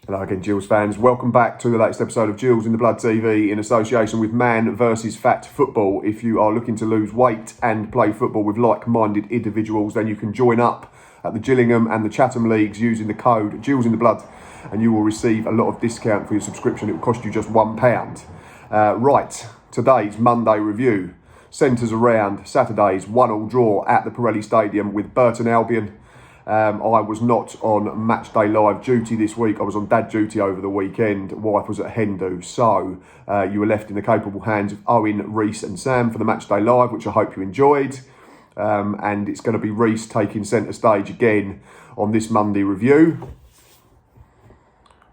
Hello again, Gills fans. Welcome back to the latest episode of Gills in the Blood TV in association with Man vs Fat Football. If you are looking to lose weight and play football with like-minded individuals, then you can join up at the Gillingham and the Chatham Leagues using the code Gills in the Blood, and you will receive a lot of discount for your subscription. It will cost you just £1. Right, today's Monday review centres around Saturday's 1-1 draw at the Pirelli Stadium with Burton Albion. I was not on matchday live duty this week. I was on dad duty over the weekend. Wife was at hen do. So you were left in the capable hands of Owen, Reese and Sam for the matchday live, which I hope you enjoyed. And it's going to be Reese taking centre stage again on this Monday review.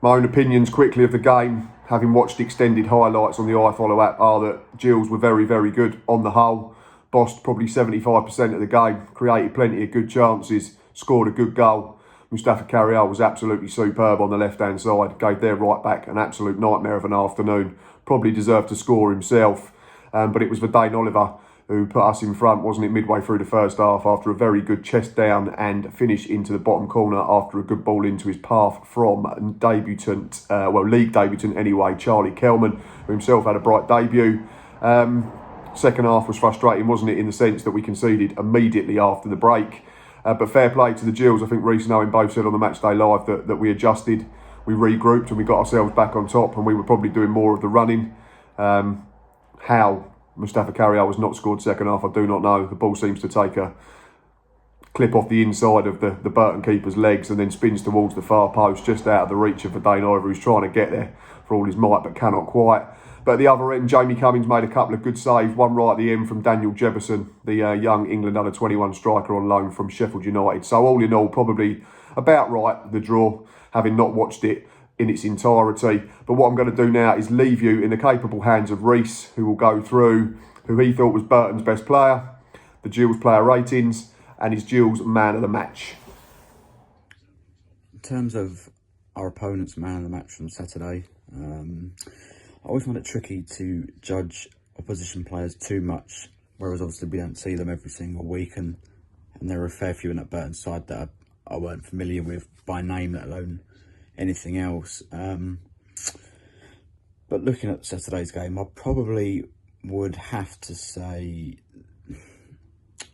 My own opinions quickly of the game, having watched extended highlights on the iFollow app, are that Gills were very, very good on the whole. Bossed probably 75% of the game, created plenty of good chances, scored a good goal. Mustafa Carriel was absolutely superb on the left-hand side, gave their right back an absolute nightmare of an afternoon. Probably deserved to score himself, but it was Verdane Oliver who put us in front, wasn't it, midway through the first half after a very good chest down and finish into the bottom corner after a good ball into his path from league debutant anyway, Charlie Kelman, who himself had a bright debut. Second half was frustrating, wasn't it, in the sense that we conceded immediately after the break. But fair play to the Gills. I think Reese and Owen both said on the matchday live that we adjusted, we regrouped and we got ourselves back on top, and we were probably doing more of the running. How Mustafa Carriel was not scored second half, I do not know. The ball seems to take a clip off the inside of the Burton keeper's legs and then spins towards the far post, just out of the reach of Verdane Oliver, who's trying to get there for all his might but cannot quite. But at the other end, Jamie Cummings made a couple of good saves. One right at the end from Daniel Jefferson, the young England under-21 striker on loan from Sheffield United. So all in all, probably about right, the draw, having not watched it in its entirety. But what I'm going to do now is leave you in the capable hands of Reese, who will go through who he thought was Burton's best player, the Gills player ratings, and his Gills man of the match. In terms of our opponent's man of the match from Saturday, I always find it tricky to judge opposition players too much, whereas obviously we don't see them every single week, and there are a fair few in that Burton side that I weren't familiar with by name, let alone anything else. But looking at Saturday's game, I probably would have to say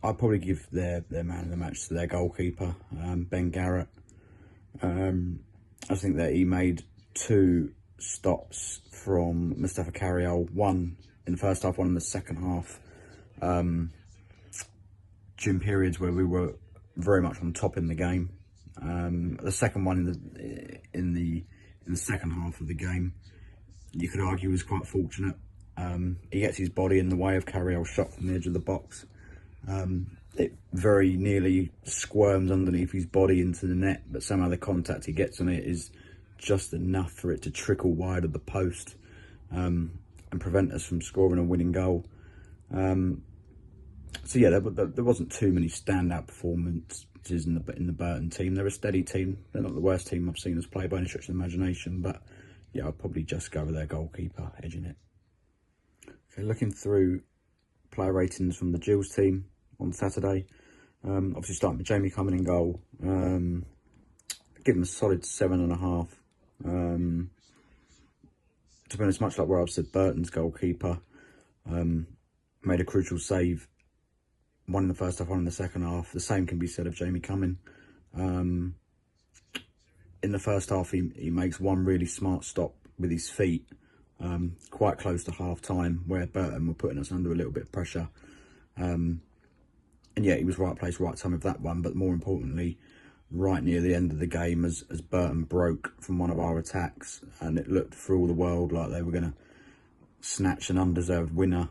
I'd probably give their man of the match to their goalkeeper, Ben Garrett. I think that he made two stops from Mustafa Carriel, one in the first half, one in the second half, during periods where we were very much on top in the game. The second one in the second half of the game, you could argue was quite fortunate. He gets his body in the way of Carriel's shot from the edge of the box. It very nearly squirms underneath his body into the net, but somehow the contact he gets on it is just enough for it to trickle wide of the post and prevent us from scoring a winning goal. So yeah, there wasn't too many standout performances in the Burton team. They're a steady team. They're not the worst team I've seen us play by any stretch of the imagination, but yeah, I'd probably just go with their goalkeeper edging it. Okay, looking through player ratings from the Gills team on Saturday, obviously starting with Jamie Cummings in goal, give him a solid 7.5. To be honest, much like where I've said Burton's goalkeeper made a crucial save, one in the first half, one in the second half. The same can be said of Jamie Cummings. In the first half, he makes one really smart stop with his feet, quite close to half time, where Burton were putting us under a little bit of pressure. And yeah, he was right place, right time with that one, but more importantly, right near the end of the game, as Burton broke from one of our attacks, and it looked for all the world like they were going to snatch an undeserved winner.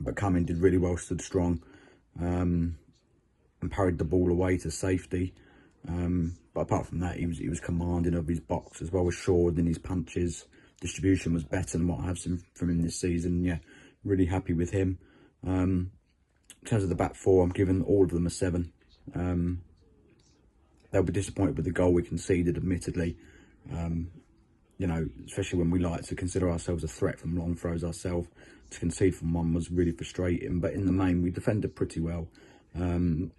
But Cummings did really well, stood strong, and parried the ball away to safety. But apart from that, he was commanding of his box, as well as assured in his punches. Distribution was better than what I've seen from him this season. Yeah, really happy with him. In terms of the back four, I'm giving all of them a 7. They'll be disappointed with the goal we conceded, admittedly. You know, especially when we like to consider ourselves a threat from long throws ourselves. To concede from one was really frustrating, but in the main, we defended pretty well. You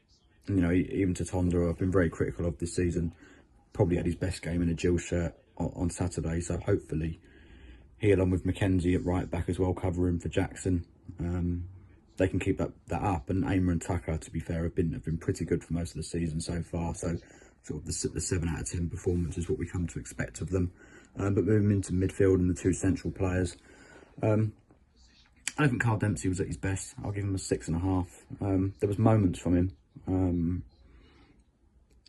know, even to Tonda, I've been very critical of this season. probably had his best game in a Gills shirt on Saturday. So hopefully he, along with Mackenzie at right back as well, covering for Jackson, they can keep that up. And Aimer and Tucker, to be fair, have been pretty good for most of the season so far. So sort of the 7 out of 10 performance is what we come to expect of them. But moving into midfield and the 2 central players, I don't think Carl Dempsey was at his best. I'll give him a 6.5. There was moments from him.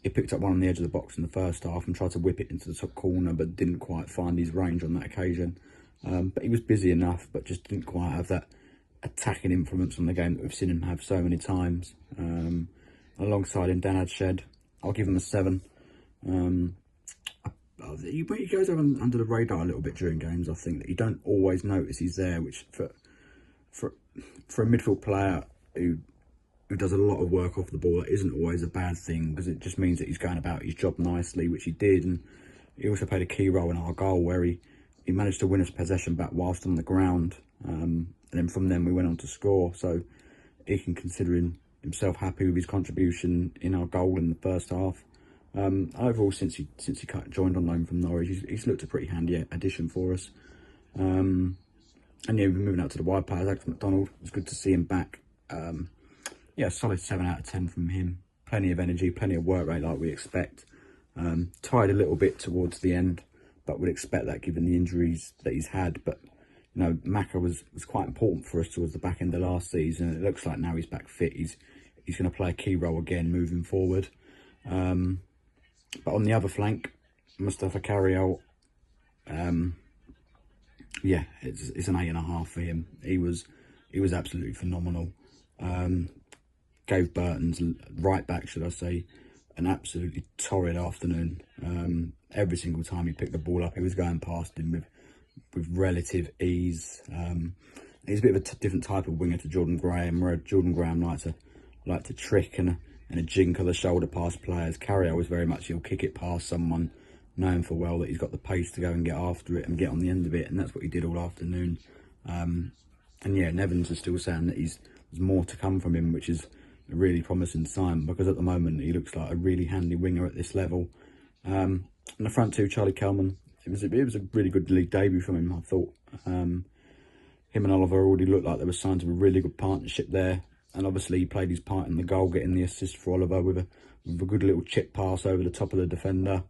He picked up one on the edge of the box in the first half and tried to whip it into the top corner, but didn't quite find his range on that occasion. But he was busy enough, but just didn't quite have that attacking influence on the game that we've seen him have so many times. Alongside him, Dan Adshed, I'll give him a 7. He goes under the radar a little bit during games. I think that you don't always notice he's there, which for a midfield player who does a lot of work off the ball, that isn't always a bad thing, because it just means that he's going about his job nicely, which he did. And he also played a key role in our goal, where he managed to win us possession back whilst on the ground. And then from then we went on to score. So he can consider himself happy with his contribution in our goal in the first half. Overall, since he joined on loan from Norwich, he's looked a pretty handy addition for us. And yeah, we're moving out to the wide players. Alex McDonald, it's good to see him back. Yeah, solid 7 out of 10 from him. Plenty of energy, plenty of work rate like we expect. Tired a little bit towards the end, but would expect that given the injuries that he's had. But you know, Maka was quite important for us towards the back end of last season. It looks like now he's back fit. He's going to play a key role again moving forward. But on the other flank, Mustafa Carriel, yeah, it's an 8.5 for him. He was absolutely phenomenal. Gave Burton's right back, should I say, an absolutely torrid afternoon. Every single time he picked the ball up, he was going past him with relative ease. He's a bit of a different type of winger to Jordan Graham, where Jordan Graham liked to trick and a jink of the shoulder past players. Carrier was very much, he'll kick it past someone, knowing full well that he's got the pace to go and get after it and get on the end of it, and that's what he did all afternoon. And yeah, Nevins is still saying that there's more to come from him, which is a really promising sign, because at the moment he looks like a really handy winger at this level. And the front 2, Charlie Kelman, it was a really good league debut from him, I thought. Him and Oliver already looked like there was signs of a really good partnership there. And obviously he played his part in the goal, getting the assist for Oliver with a good little chip pass over the top of the defender.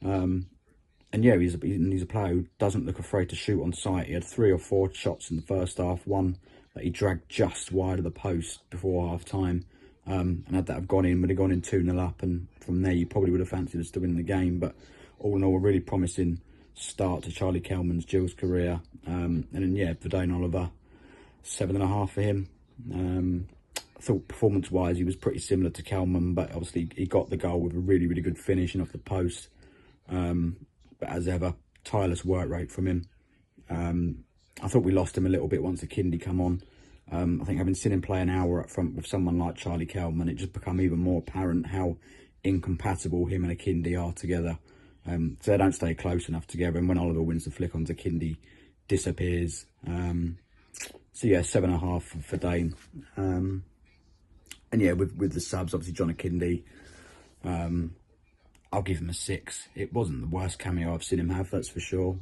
And yeah, he's a player who doesn't look afraid to shoot on sight. He had 3 or 4 shots in the first half, one that he dragged just wide of the post before half time. And had that have gone in, would have gone in 2-0 up, and from there you probably would have fancied us to win the game. But all in all, a really promising start to Charlie Kelman's Gills career. And then yeah, Verdane Oliver, 7.5 for him. I thought performance-wise he was pretty similar to Kelman, but obviously he got the goal with a really, really good finishing off the post. But as ever, tireless work rate from him. I thought we lost him a little bit once the Kindy come on. I think having seen him play an hour up front with someone like Charlie Kelman, it just become even more apparent how incompatible him and a Kindy are together. So they don't stay close enough together, and when Oliver wins the flick onto Kindy, disappears. So yeah, 7.5 for Dane. And yeah, with the subs, obviously John Kindy, I'll give him a 6. It wasn't the worst cameo I've seen him have, that's for sure.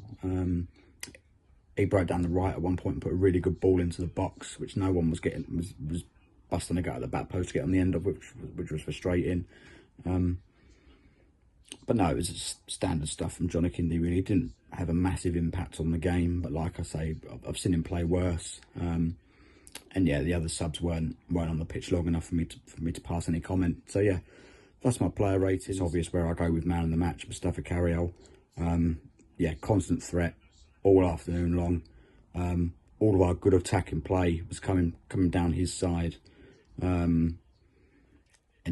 He broke down the right at one point and put a really good ball into the box, which no one was getting, was busting a gut at the back post to get on the end of, which was frustrating. But no, it was standard stuff from John Kindy, really. He didn't have a massive impact on the game, but like I say, I've seen him play worse. And yeah, the other subs weren't on the pitch long enough for me to pass any comment. So yeah, that's my player rating. It's obvious where I go with man of the match, Mustafa Carriel. Yeah, constant threat all afternoon long. All of our good attacking play was coming down his side. And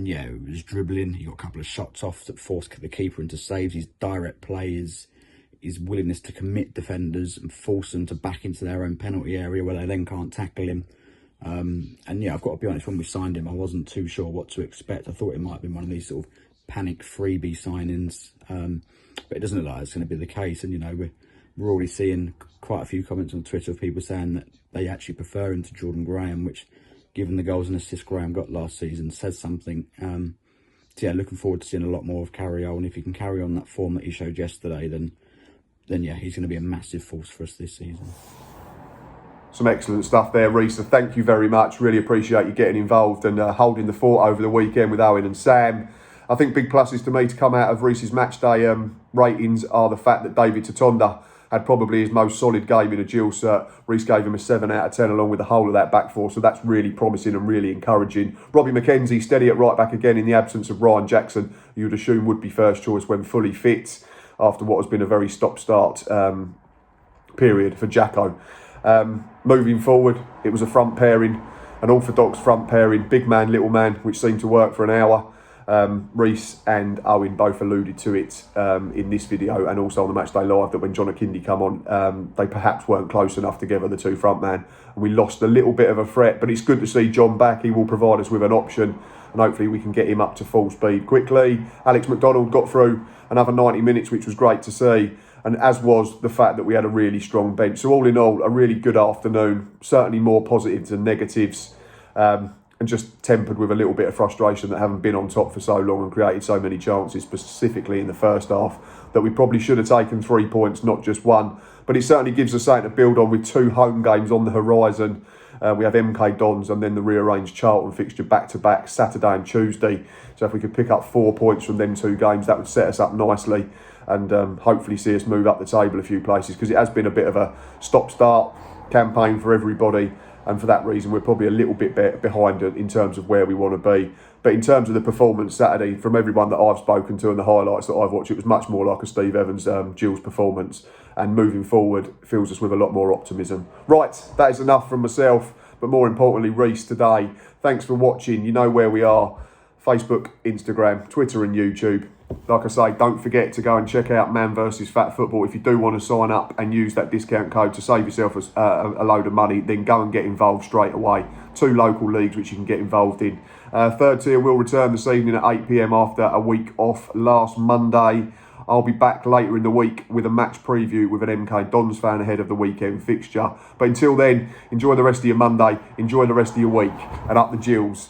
yeah, it was dribbling. He got a couple of shots off that forced the keeper into saves. His direct play, his willingness to commit defenders and force them to back into their own penalty area where they then can't tackle him. And yeah, I've got to be honest, when we signed him, I wasn't too sure what to expect. I thought it might have been one of these sort of panic freebie signings. But it doesn't look like it's going to be the case. And, you know, we're already seeing quite a few comments on Twitter of people saying that they actually prefer him to Jordan Graham, which, given the goals and assists Graham got last season, says something. yeah, looking forward to seeing a lot more of Carriol, and if he can carry on that form that he showed yesterday, then yeah, he's going to be a massive force for us this season. Some excellent stuff there, Reece. So thank you very much. Really appreciate you getting involved and holding the fort over the weekend with Owen and Sam. I think big pluses to me to come out of Reece's match day ratings are the fact that David Tatonda had probably his most solid game in a Gills shirt. Reece gave him a 7 out of 10 along with the whole of that back four, so that's really promising and really encouraging. Robbie McKenzie steady at right back again in the absence of Ryan Jackson, who you'd assume would be first choice when fully fit after what has been a very stop-start period for Jacko. Moving forward, it was a front pairing, an orthodox front pairing, big man, little man, which seemed to work for an hour. Reece and Owen both alluded to it in this video and also on the Matchday Live that when John Akindi come on, they perhaps weren't close enough together, the two front man. And we lost a little bit of a threat, but it's good to see John back. He will provide us with an option and hopefully we can get him up to full speed quickly. Alex McDonald got through another 90 minutes, which was great to see. And as was the fact that we had a really strong bench. So all in all, a really good afternoon. Certainly more positives than negatives. And just tempered with a little bit of frustration that haven't been on top for so long and created so many chances, specifically in the first half, that we probably should have taken 3 points, not just one. But it certainly gives us something to build on with 2 home games on the horizon. We have MK Dons and then the rearranged Charlton fixture back-to-back Saturday and Tuesday. So if we could pick up 4 points from them 2 games, that would set us up nicely and hopefully see us move up the table a few places, because it has been a bit of a stop-start campaign for everybody. And for that reason, we're probably a little bit behind in terms of where we want to be. But in terms of the performance Saturday, from everyone that I've spoken to and the highlights that I've watched, it was much more like a Steve Evans Gills performance. And moving forward, fills us with a lot more optimism. Right, that is enough from myself. But more importantly, Reece today. Thanks for watching. You know where we are. Facebook, Instagram, Twitter and YouTube. Like I say, don't forget to go and check out Man vs Fat Football. If you do want to sign up and use that discount code to save yourself a load of money, then go and get involved straight away. 2 local leagues which you can get involved in. Third tier will return this evening at 8 PM after a week off last Monday. I'll be back later in the week with a match preview with an MK Dons fan ahead of the weekend fixture. But until then, enjoy the rest of your Monday, enjoy the rest of your week, and up the Gills.